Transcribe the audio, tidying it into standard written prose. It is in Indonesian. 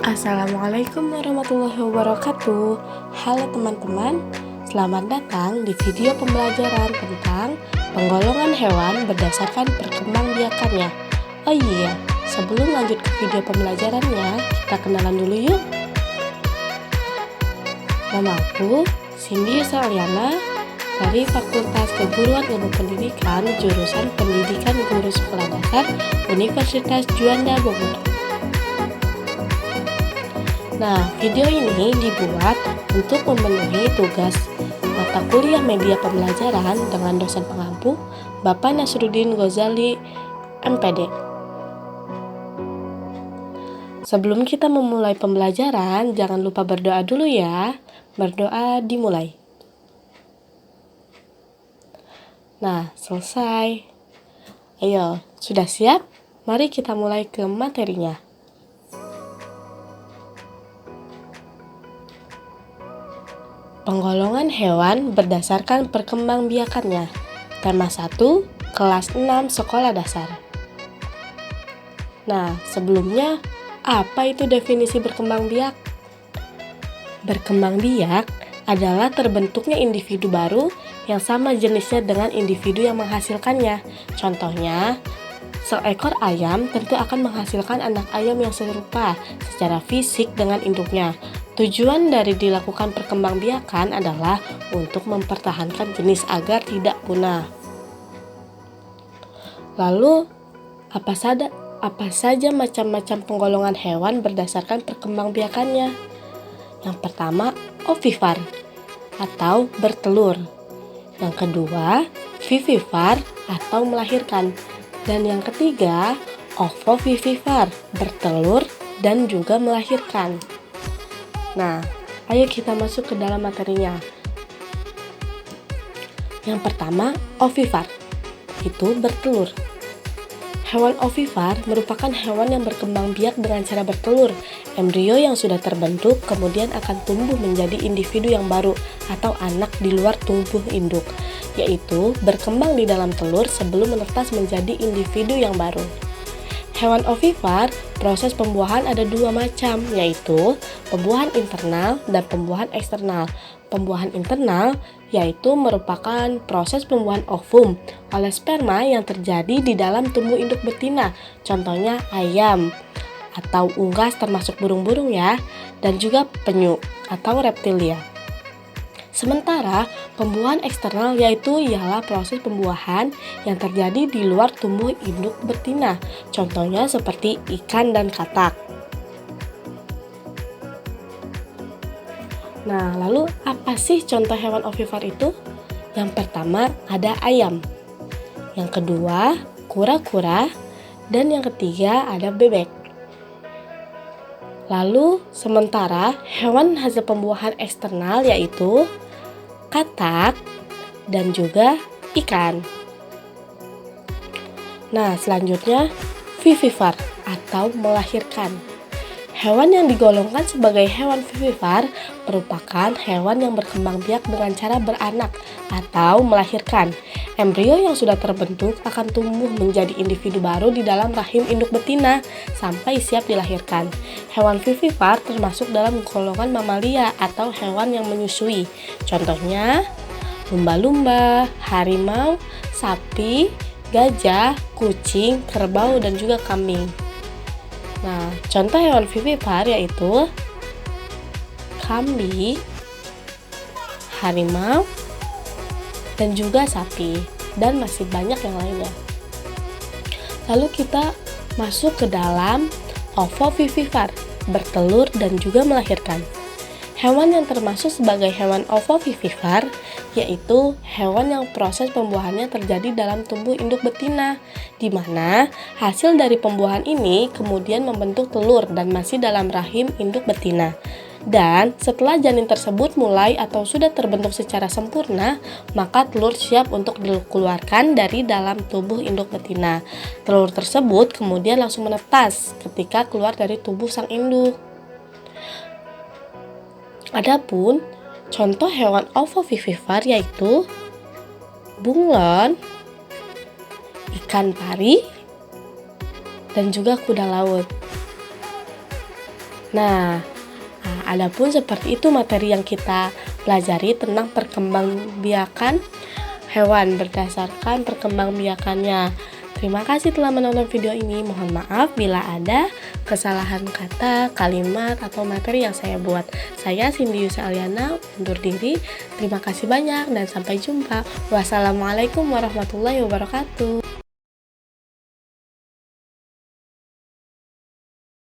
Assalamualaikum warahmatullahi wabarakatuh. Halo teman-teman, selamat datang di video pembelajaran tentang penggolongan hewan berdasarkan perkembangbiakannya. Oh iya, sebelum lanjut ke video pembelajarannya, kita kenalan dulu yuk. Namaku Cindy Yusalyana dari Fakultas Keguruan Ilmu Pendidikan, jurusan Pendidikan Guru Sekolah Dasar, Universitas Juanda Bogor. Nah, video ini dibuat untuk memenuhi tugas mata kuliah media pembelajaran dengan dosen pengampu Bapak Nasruddin Ghazali, MPD. Sebelum kita memulai pembelajaran, jangan lupa berdoa dulu ya. Berdoa dimulai. Nah, selesai. Ayo, sudah siap? Mari kita mulai ke materinya. Penggolongan hewan berdasarkan perkembangbiakannya. Tema 1, kelas 6 sekolah dasar. Nah, sebelumnya, apa itu definisi berkembangbiak? Berkembangbiak adalah terbentuknya individu baru yang sama jenisnya dengan individu yang menghasilkannya. Contohnya, seekor ayam tentu akan menghasilkan anak ayam yang serupa secara fisik dengan induknya. Tujuan dari dilakukan perkembangbiakan adalah untuk mempertahankan jenis agar tidak punah. Lalu, apa saja macam-macam penggolongan hewan berdasarkan perkembangbiakannya? Yang pertama, ovivar atau bertelur. Yang kedua, vivivar atau melahirkan. Dan yang ketiga, ovovivivar, bertelur dan juga melahirkan. Nah, ayo kita masuk ke dalam materinya. Yang pertama, ovivar, itu bertelur. Hewan ovivar merupakan hewan yang berkembang biak dengan cara bertelur. Embrio yang sudah terbentuk kemudian akan tumbuh menjadi individu yang baru atau anak di luar tubuh induk, yaitu berkembang di dalam telur sebelum menetas menjadi individu yang baru. Hewan ovivar, proses pembuahan ada dua macam, yaitu pembuahan internal dan pembuahan eksternal. Pembuahan internal yaitu merupakan proses pembuahan ovum oleh sperma yang terjadi di dalam tubuh induk betina, contohnya ayam atau unggas termasuk burung-burung ya, dan juga penyu atau reptilia. Sementara pembuahan eksternal ialah proses pembuahan yang terjadi di luar tubuh induk betina, contohnya seperti ikan dan katak. Nah, lalu apa sih contoh hewan ovivar itu? Yang pertama ada ayam, yang kedua kura-kura, dan yang ketiga ada bebek. Lalu sementara hewan hasil pembuahan eksternal yaitu katak dan juga ikan. Nah, selanjutnya vivivar atau melahirkan. Hewan yang digolongkan sebagai hewan vivivar merupakan hewan yang berkembang biak dengan cara beranak atau melahirkan. Embrio yang sudah terbentuk akan tumbuh menjadi individu baru di dalam rahim induk betina sampai siap dilahirkan. Hewan vivivar termasuk dalam golongan mamalia atau hewan yang menyusui. Contohnya lumba-lumba, harimau, sapi, gajah, kucing, kerbau, dan juga kambing. Nah, contoh hewan vivivar yaitu kambing, harimau, dan juga sapi, dan masih banyak yang lainnya. Lalu kita masuk ke dalam ovovivivar, bertelur dan juga melahirkan. Hewan yang termasuk sebagai hewan ovovivivar yaitu hewan yang proses pembuahannya terjadi dalam tubuh induk betina, di mana hasil dari pembuahan ini kemudian membentuk telur dan masih dalam rahim induk betina. Dan setelah janin tersebut mulai atau sudah terbentuk secara sempurna, maka telur siap untuk dikeluarkan dari dalam tubuh induk betina. Telur tersebut kemudian langsung menetas ketika keluar dari tubuh sang induk. Adapun contoh hewan ovovivivar yaitu bunglon, ikan pari, dan juga kuda laut. Nah, adapun seperti itu materi yang kita pelajari tentang perkembangbiakan hewan berdasarkan perkembangbiakannya. Terima kasih telah menonton video ini. Mohon maaf bila ada kesalahan kata, kalimat, atau materi yang saya buat. Saya Cindy Yusa Aliana undur diri. Terima kasih banyak dan sampai jumpa. Wassalamualaikum warahmatullahi wabarakatuh.